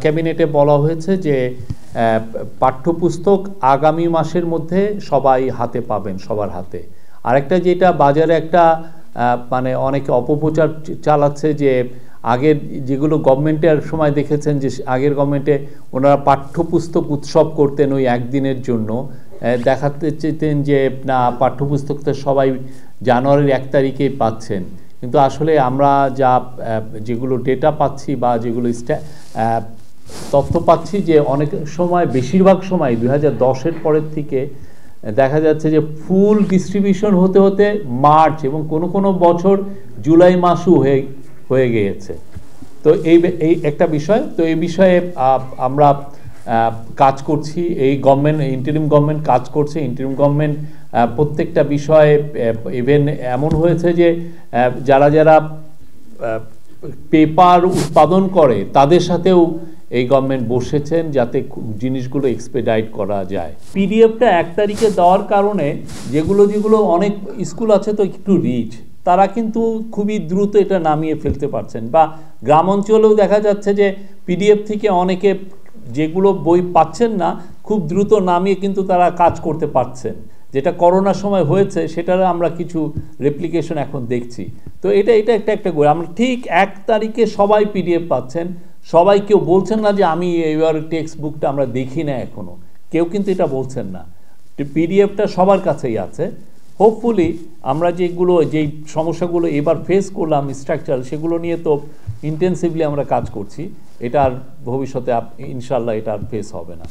ক্যাবিনেটে বলা হয়েছে যে পাঠ্যপুস্তক আগামী মাসের মধ্যে সবাই হাতে পাবেন, সবার হাতে। আরেকটা যেটা বাজারে একটা মানে অনেকে অপপ্রচার চালাচ্ছে যে আগের যেগুলো গভর্নমেন্টের সময় দেখেছেন যে আগের গভর্নমেন্টে ওনারা পাঠ্যপুস্তক উৎসব করতেন ওই একদিনের জন্য, দেখাতে চেতেন যে না পাঠ্যপুস্তকটা সবাই জানুয়ারির 1 তারিখেই পাচ্ছেন। কিন্তু আসলে আমরা যেগুলো ডেটা পাচ্ছি বা যেগুলো তথ্য পাচ্ছি যে অনেক সময় বেশিরভাগ সময় 2010-এর পরের থেকে দেখা যাচ্ছে যে ফুল ডিস্ট্রিবিউশন হতে হতে মার্চ এবং কোনো বছর জুলাই মাসও হয়ে গিয়েছে। তো এই একটা বিষয়। তো এই বিষয়ে আমরা কাজ করছি, এই ইন্টারিম গভর্নমেন্ট কাজ করছে। ইন্টারিম গভর্নমেন্ট প্রত্যেকটা বিষয়ে ইভেন এমন হয়েছে যে যারা পেপার উৎপাদন করে তাদের সাথেও এই গভর্নমেন্ট বসেছেন যাতে জিনিসগুলো এক্সপেডাইট করা যায়। পিডিএফটা 1 তারিখে দেওয়ার কারণে যেগুলো অনেক স্কুল আছে তো একটু রিচ, তারা কিন্তু খুবই দ্রুত এটা নামিয়ে ফেলতে পারছেন। বা গ্রাম অঞ্চলেও দেখা যাচ্ছে যে পিডিএফ থেকে অনেকে যেগুলো বই পাচ্ছেন না খুব দ্রুত নামিয়ে কিন্তু তারা কাজ করতে পারছেন, যেটা করোনার সময় হয়েছে সেটার আমরা কিছু রেপ্লিকেশন এখন দেখছি। তো এটা একটা আমরা ঠিক 1 তারিখে সবাই পিডিএফ পাচ্ছেন। সবাই কেউ বলছেন না যে আমি এবার টেক্সট বুকটা আমরা দেখি না, এখনও কেউ কিন্তু এটা বলছেন না। পিডিএফটা সবার কাছেই আছে। হোপফুলি আমরা যেই সমস্যাগুলো এবার ফেস করলাম স্ট্রাকচার, সেগুলো নিয়ে তো ইন্টেন্সিভলি আমরা কাজ করছি। এটা আর ভবিষ্যতে ইনশাল্লাহ এটা আর ফেস হবে না।